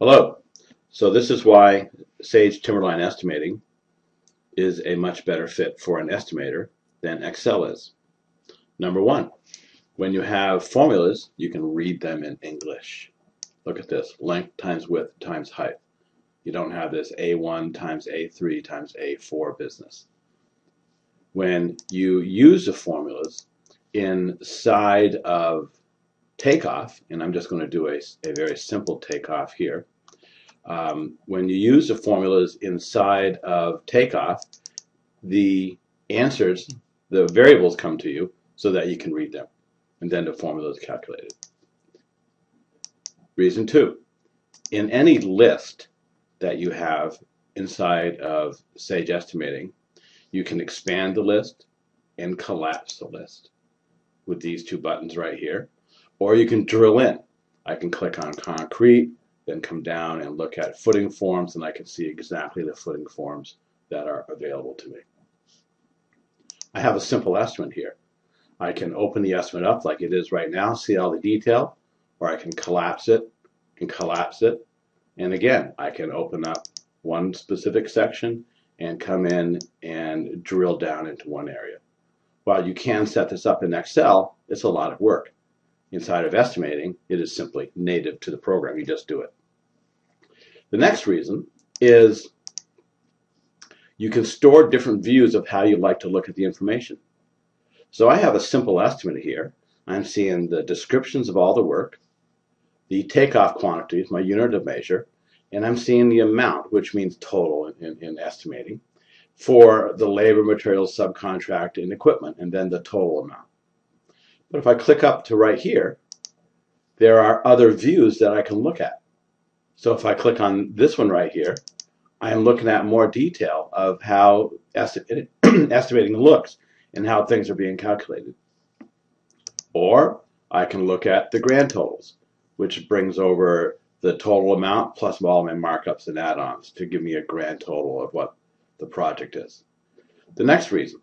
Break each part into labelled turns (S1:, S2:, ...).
S1: Hello. So this is why Sage Timberline Estimating is a much better fit for an estimator than Excel is. Number one, when you have formulas, you can read them in English. Look at this, length times width times height. You don't have this A1 times A3 times A4 business. When you use the formulas inside of takeoff, and I'm just going to do a very simple takeoff here. When you use the formulas inside of takeoff, the answers, the variables come to you so that you can read them, and then the formula is calculated. Reason two, in any list that you have inside of Sage Estimating, you can expand the list and collapse the list with these two buttons right here, or you can drill in. I can click on concrete, then come down and look at footing forms, and I can see exactly the footing forms that are available to me. I have a simple estimate here. I can open the estimate up like it is right now, see all the detail, or I can collapse it and collapse it. And again, I can open up one specific section and come in and drill down into one area. While you can set this up in Excel, it's a lot of work. Inside of estimating, it is simply native to the program. You just do it. The next reason is you can store different views of how you like to look at the information. So I have a simple estimate here. I'm seeing the descriptions of all the work, the takeoff quantities, my unit of measure, and I'm seeing the amount, which means total in estimating, for the labor, materials, subcontract, and equipment, and then the total amount. But if I click up to right here, there are other views that I can look at. So if I click on this one right here, I am looking at more detail of how estimating looks and how things are being calculated. Or I can look at the grand totals, which brings over the total amount plus all my markups and add-ons to give me a grand total of what the project is. The next reason,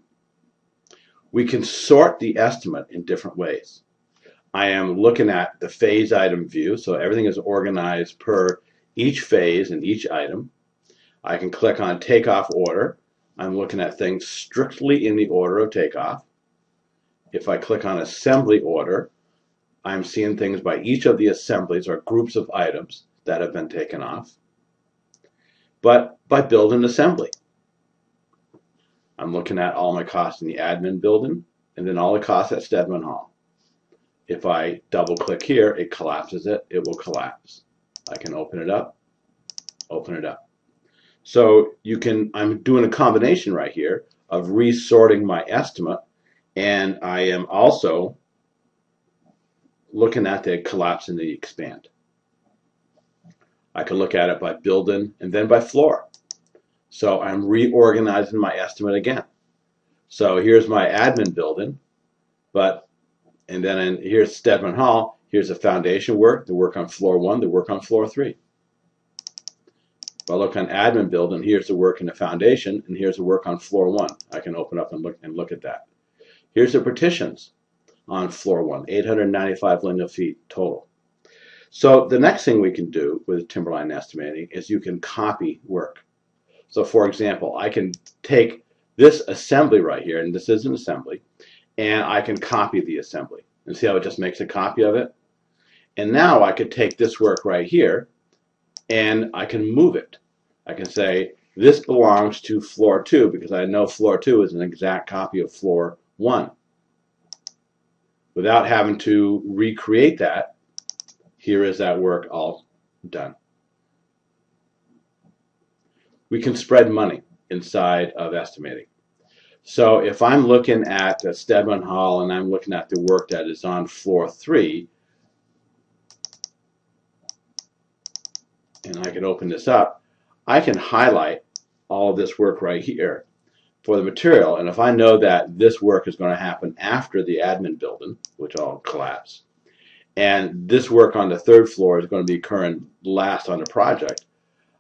S1: we can sort the estimate in different ways. I am looking at the phase item view, so everything is organized per each phase and each item. I can click on takeoff order. I'm looking at things strictly in the order of takeoff. If I click on assembly order, I'm seeing things by each of the assemblies or groups of items that have been taken off. But by build and assembly, I'm looking at all my costs in the admin building and then all the costs at Stedman Hall. If I double click here, it collapses it. It will collapse. I can open it up, open it up. So I'm doing a combination right here of resorting my estimate, and I am also looking at the collapse and the expand. I can look at it by building and then by floor. So I'm reorganizing my estimate again. So here's my admin building, and then here's Stedman Hall. Here's the foundation work, the work on floor 1, the work on floor 3. If I look on admin building, here's the work in the foundation, and here's the work on floor 1. I can open up and look at that. Here's the partitions on floor 1, 895 linear feet total. So the next thing we can do with Timberline Estimating is you can copy work. So for example, I can take this assembly right here, and this is an assembly, and I can copy the assembly. And see how it just makes a copy of it? And now I could take this work right here, and I can move it. I can say, this belongs to floor 2, because I know floor 2 is an exact copy of floor 1. Without having to recreate that, here is that work all done. We can spread money inside of estimating. So if I'm looking at Stedman Hall and I'm looking at the work that is on floor 3, and I can open this up, I can highlight all of this work right here for the material. And if I know that this work is going to happen after the admin building, which I'll collapse, and this work on the 3rd floor is going to be occurring last on the project,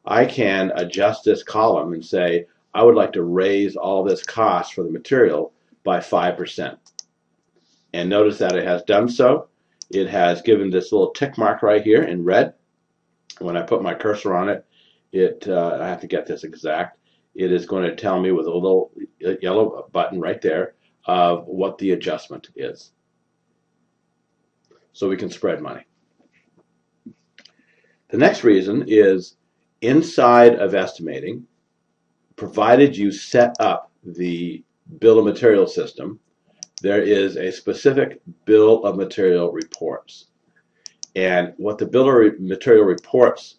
S1: I can adjust this column and say, I would like to raise all this cost for the material by 5%. And notice that it has done so. It has given this little tick mark right here in red. When I put my cursor on it, I have to get this exact. It is going to tell me with a little yellow button right there of what the adjustment is. So we can spread money. The next reason is inside of estimating, provided you set up the bill of material system, there is a specific bill of material reports. And what the bill of material reports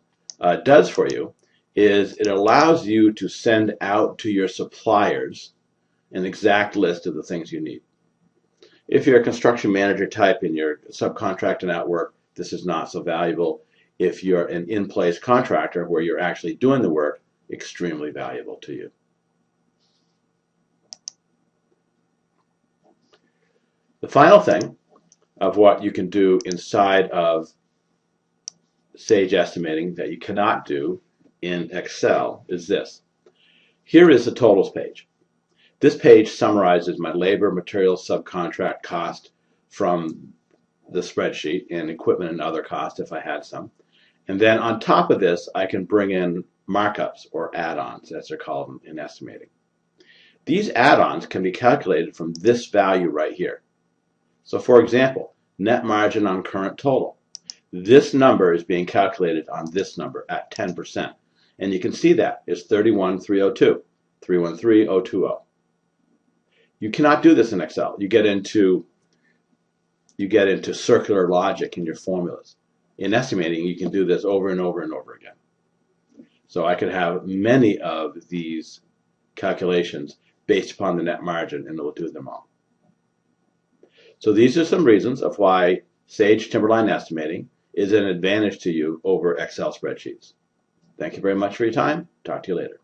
S1: does for you is it allows you to send out to your suppliers an exact list of the things you need. If you're a construction manager type and you're subcontracting out work, this is not so valuable. If you're an in-place contractor where you're actually doing the work, extremely valuable to you. The final thing of what you can do inside of Sage Estimating that you cannot do in Excel is this. Here is the totals page. This page summarizes my labor, materials, subcontract cost from the spreadsheet and equipment and other costs if I had some. And then on top of this, I can bring in markups or add-ons, as they're called in estimating. These add-ons can be calculated from this value right here. So for example, net margin on current total. This number is being calculated on this number at 10%. And you can see that it's 31,302, 313,020. You cannot do this in Excel. You get into circular logic in your formulas. In estimating, you can do this over and over and over again. So I could have many of these calculations based upon the net margin, and it will do them all. So these are some reasons of why Sage Timberline Estimating is an advantage to you over Excel spreadsheets. Thank you very much for your time. Talk to you later.